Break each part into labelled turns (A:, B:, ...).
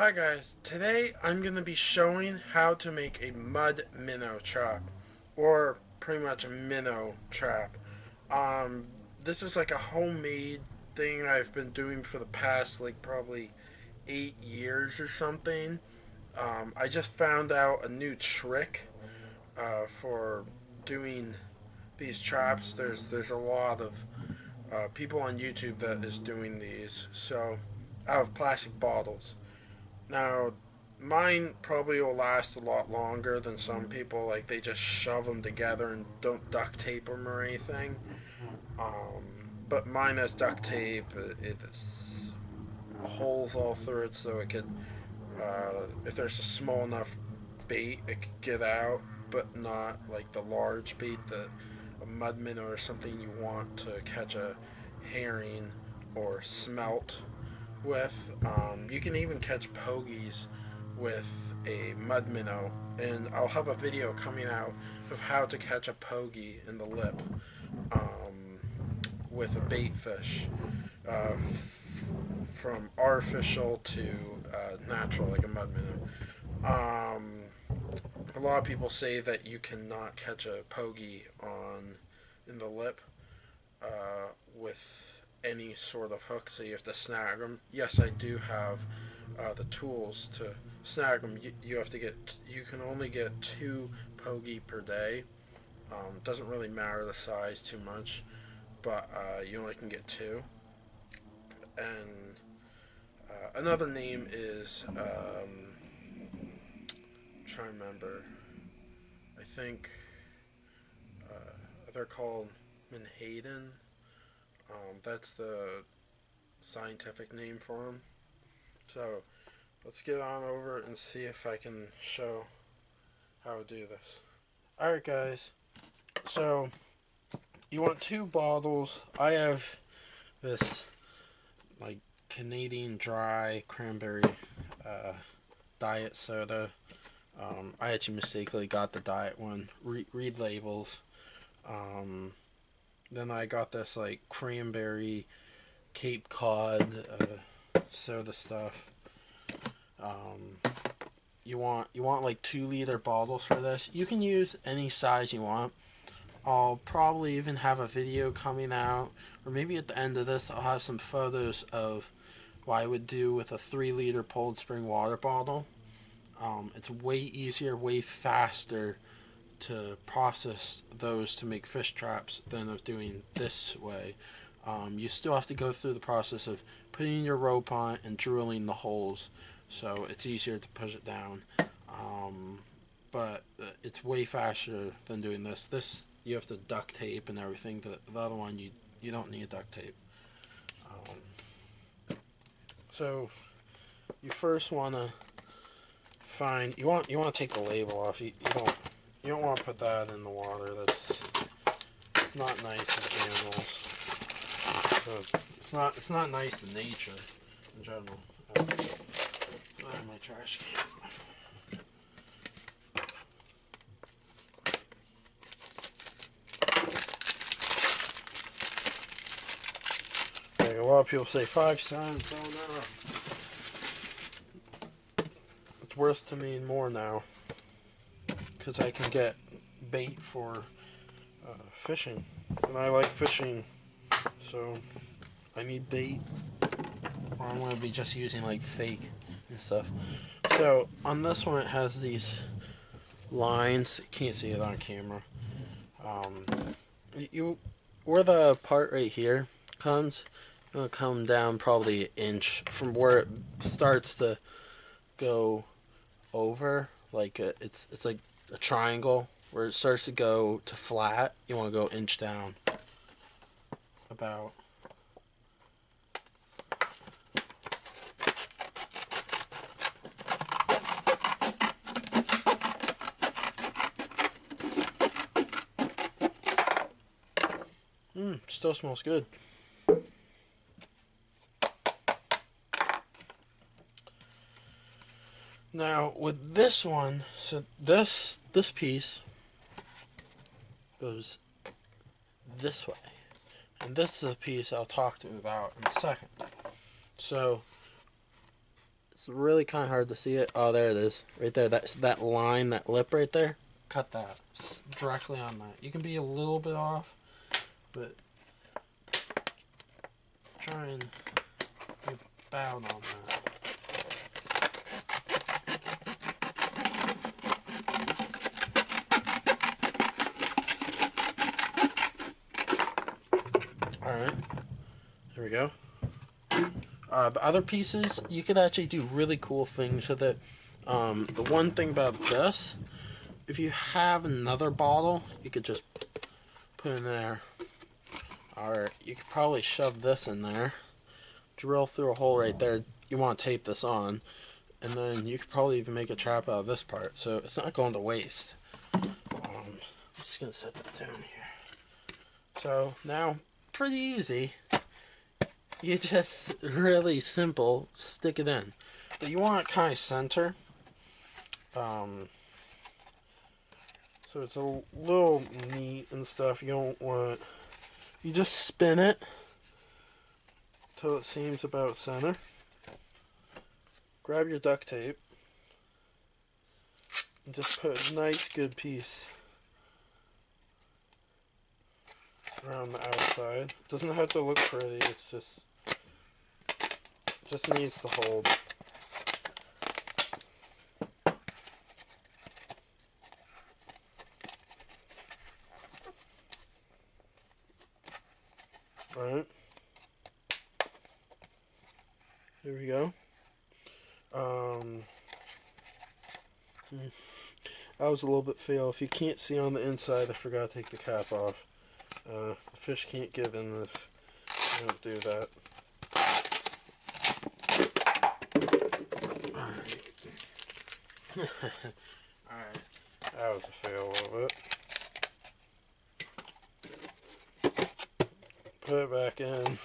A: Hi guys, today I'm going to be showing how to make a mud minnow trap, or pretty much a minnow trap. Um, this is like a homemade thing I've been doing for the past like probably 8 years or something. I just found out a new trick for doing these traps. There's a lot of people on YouTube that is doing these. So out of plastic bottles. Now, mine probably will last a lot longer than some people. Like they just shove them together and don't duct tape them or anything. But mine has duct tape. It's holes all through it, so it could, if there's a small enough bait, it could get out. But not like the large bait that a mud minnow or something you want to catch a herring or smelt with. You can even catch pogies with a mud minnow, and I'll have a video coming out of how to catch a pogie in the lip with a bait fish, from artificial to natural, like a mud minnow. A lot of people say that you cannot catch a pogie on in the lip with any sort of hook, so you have to snag them. Yes, I do have the tools to snag them. You have to get. You can only get 2 pogie per day. Doesn't really matter the size too much, but you only can get two. And another name is I'm trying to remember. I think they're called menhaden. That's the scientific name for them. So let's get on over and see if I can show how to do this. Alright guys, so you want 2 bottles. I have this like Canadian dry cranberry diet soda. I actually mistakenly got the diet one. Read labels. Um, then I got this like cranberry Cape Cod soda stuff. Um, you want like 2 liter bottles for this. You can use any size you want. I'll probably even have a video coming out, or maybe at the end of this I'll have some photos of what I would do with a 3 liter Cold Spring water bottle. It's way easier, way faster to process those to make fish traps than of doing this way. You still have to go through the process of putting your rope on and drilling the holes, so it's easier to push it down. But it's way faster than doing this. This you have to duct tape and everything. The other one you don't need duct tape. So you first want to find you want to take the label off. You don't want to put that in the water. It's not nice to animals. So it's not nice to nature in general. My trash can. Like a lot of people say 5 cents. Oh no. It's worth to me more now because I can get bait for fishing, and I like fishing, so I need bait, or I'm going to be just using like fake and stuff. So on this one it has these lines. You can't see it on camera. Um, you where the part right here comes, it'll come down probably an inch from where it starts to go over. Like it's like a triangle where it starts to go to flat. You want to go inch down about. Still smells good. Now with this one, so this piece goes this way, and this is the piece I'll talk to you about in a second. So It's really kind of hard to see it. Oh, there it is. Right there. That line, that lip right there. Cut that. Directly on that. You can be a little bit off, but try and be about on that. Alright. There we go. The other pieces, you could actually do really cool things with it. The one thing about this, if you have another bottle, you could just put in there. Or you could probably shove this in there, drill through a hole right there. You want to tape this on, and then you could probably even make a trap out of this part, so it's not going to waste. I'm just going to set that down here. So now, pretty easy. You just really simple stick it in, but you want it kind of center, so it's a little neat and stuff. You don't want it, you just spin it till it seems about center. Grab your duct tape and just put a nice good piece around the outside. Doesn't have to look pretty, it's just needs to hold. Alright. Here we go. That was a little bit fail. If you can't see on the inside, I forgot to take the cap off. The fish can't give in if you don't do that. Alright, that was a fail a little bit. Put it back in.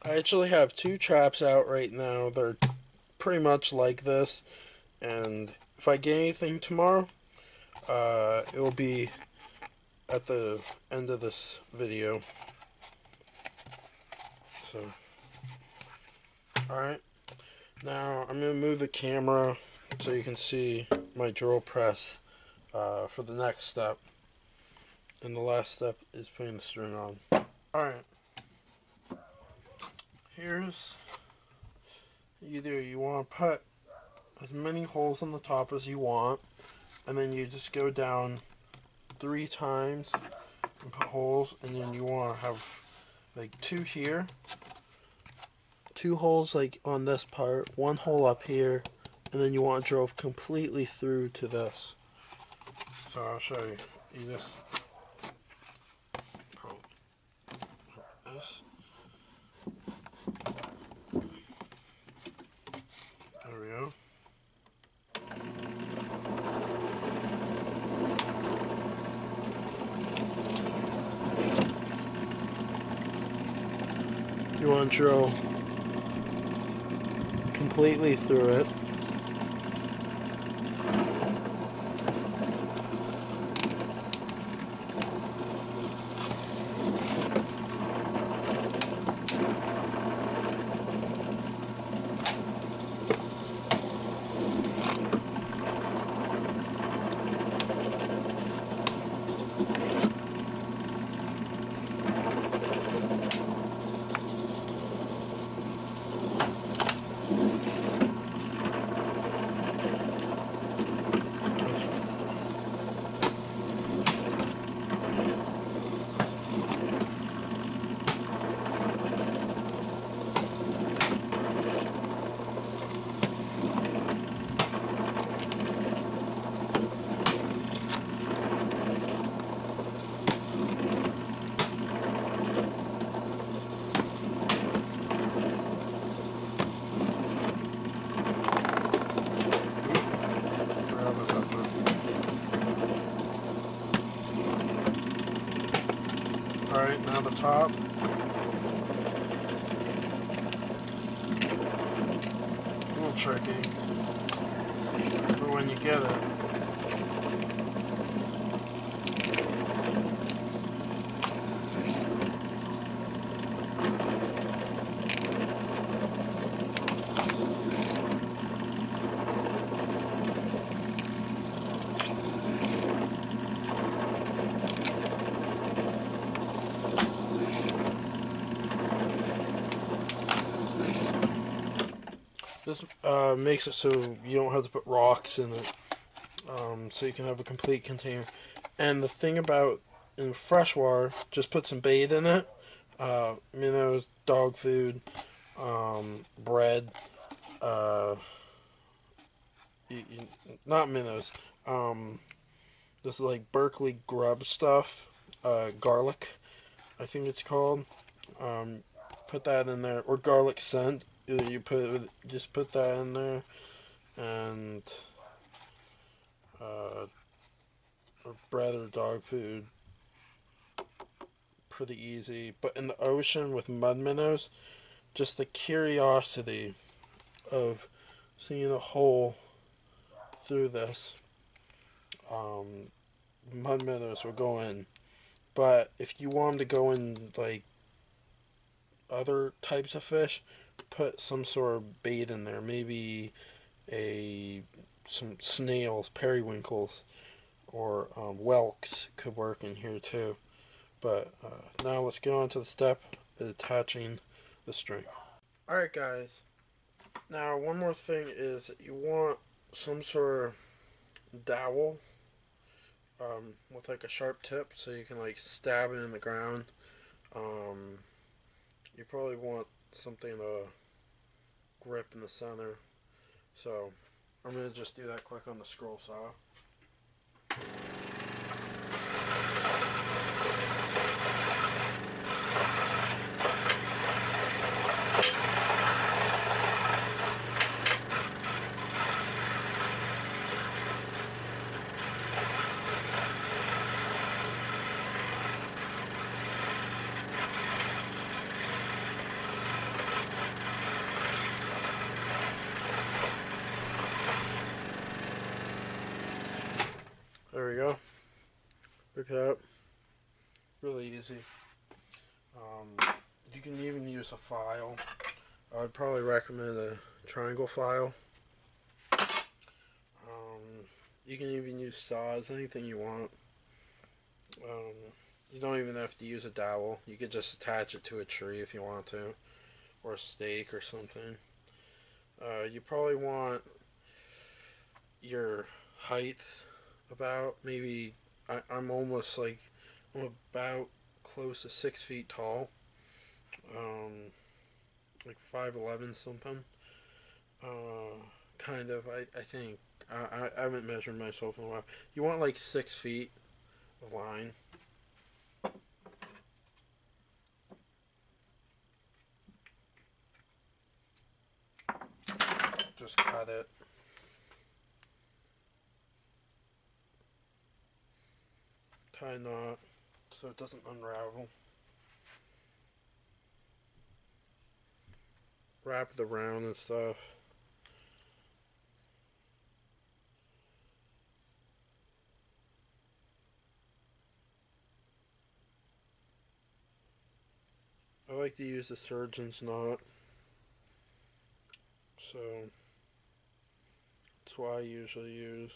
A: I actually have 2 traps out right now. They're pretty much like this, and if I get anything tomorrow, it will be at the end of this video. So, alright, now I'm going to move the camera so you can see my drill press for the next step, and the last step is putting the string on. Alright. Here's, either you want to put as many holes on the top as you want, and then you just go down 3 times and put holes, and then you want to have like 2 here, 2 holes like on this part, 1 hole up here, and then you want to drill completely through to this. So I'll show you. You just pull this. There we go. You want to drill completely through it. on the top. A little tricky, but when you get it, this makes it so you don't have to put rocks in it, so you can have a complete container. And the thing about in freshwater, just put some bait in it, minnows, dog food, bread, uh, not minnows, this is like Berkeley grub stuff, garlic, I think it's called. Put that in there, or garlic scent. You just put that in there, and or bread or dog food. Pretty easy. But in the ocean with mud minnows, just the curiosity of seeing a hole through this, mud minnows will go in. But if you want them to go in like other types of fish, put some sort of bait in there. Maybe some snails, periwinkles, or whelks could work in here too. But now let's get on to the step of attaching the string. Alright guys, now one more thing is you want some sort of dowel with like a sharp tip so you can like stab it in the ground. You probably want something to grip in the center. So I'm going to just do that quick on the scroll saw. There we go. Look at that. Really easy. You can even use a file. I would probably recommend a triangle file. You can even use saws, anything you want. You don't even have to use a dowel. You could just attach it to a tree if you want to, or a stake or something. You probably want your height about maybe I'm almost like I'm about close to 6 feet tall, like 5'11" something, kind of. I think I haven't measured myself in a while. You want like 6 feet of line. Just cut it. Tie a knot so it doesn't unravel. Wrap it around and stuff. I like to use the surgeon's knot, so that's what I usually use.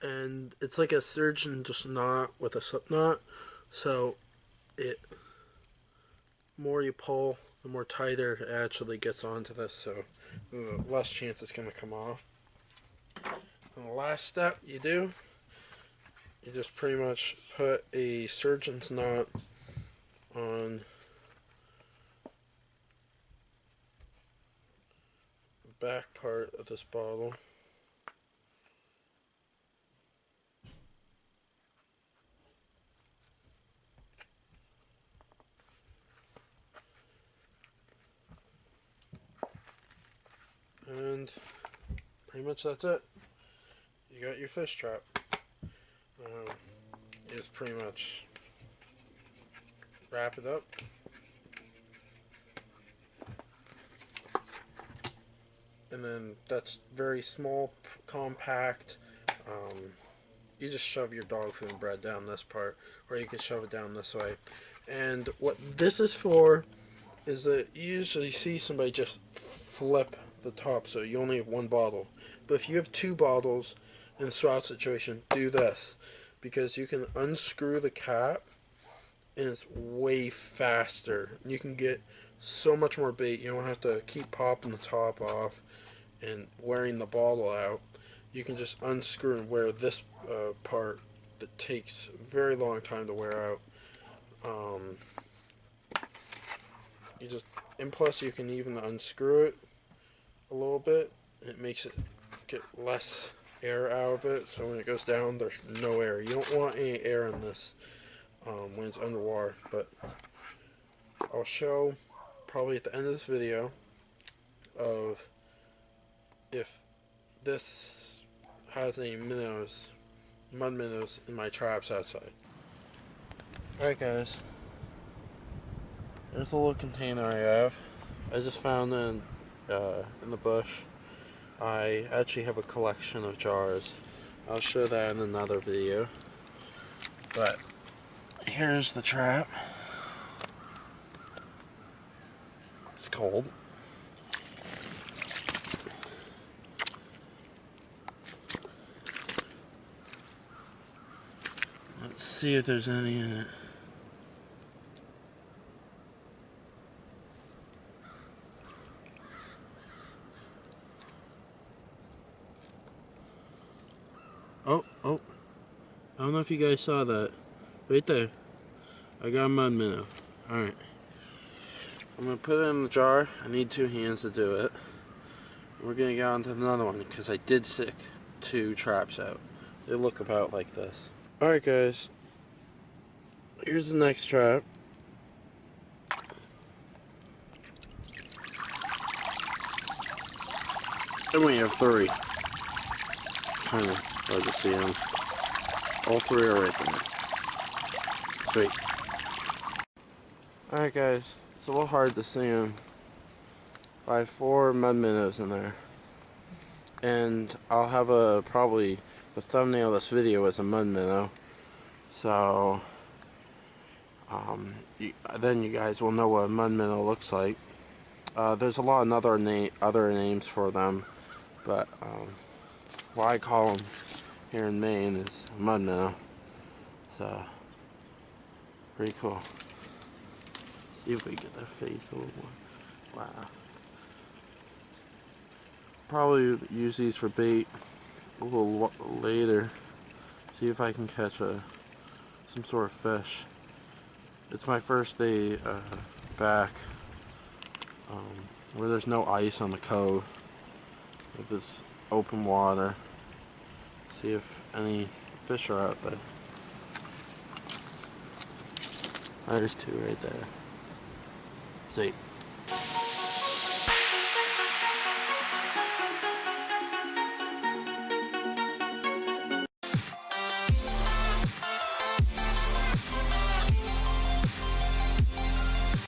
A: And it's like a surgeon's knot with a slip knot, so it more you pull, the more tighter it actually gets onto this, so the less chance it's going to come off. And the last step you do, you just pretty much put a surgeon's knot on the back part of this bottle. And pretty much that's it. You got your fish trap. Is pretty much wrap it up. And then that's very small, compact. You just shove your dog food and bread down this part, or you can shove it down this way. And what this is for is that you usually see somebody just flip the top so you only have one bottle. But if you have two bottles in the swap situation, do this, because you can unscrew the cap and it's way faster. You can get so much more bait. You don't have to keep popping the top off and wearing the bottle out. You can just unscrew and wear this part that takes a very long time to wear out. And plus you can even unscrew it a little bit. It makes it get less air out of it, so when it goes down there's no air. You don't want any air in this when it's underwater. But I'll show probably at the end of this video of if this has any minnows, mud minnows in my traps outside. Alright guys, there's a little container I have. I just found it in the bush. I actually have a collection of jars. I'll show that in another video. But here's the trap. It's cold. Let's see if there's any in it. Oh, I don't know if you guys saw that. Right there. I got a mud minnow. Alright. I'm going to put it in the jar. I need 2 hands to do it. We're going to get on to another one because I did stick 2 traps out. They look about like this. Alright guys. Here's the next trap. And we have 3. Kind of hard to see them. All 3 are right there. Sweet. Alright guys, it's a little hard to see them. I have 4 mud minnows in there. And I'll have probably the thumbnail of this video is a mud minnow. So, then you guys will know what a mud minnow looks like. There's a lot of other names for them. But, what I call them here in Maine is mud minnow. So, pretty cool. See if we get their face a little more. Wow. Probably use these for bait a little later. See if I can catch some sort of fish. It's my first day back where there's no ice on the cove. With this open water. See if any fish are out there. There's 2 right there. See.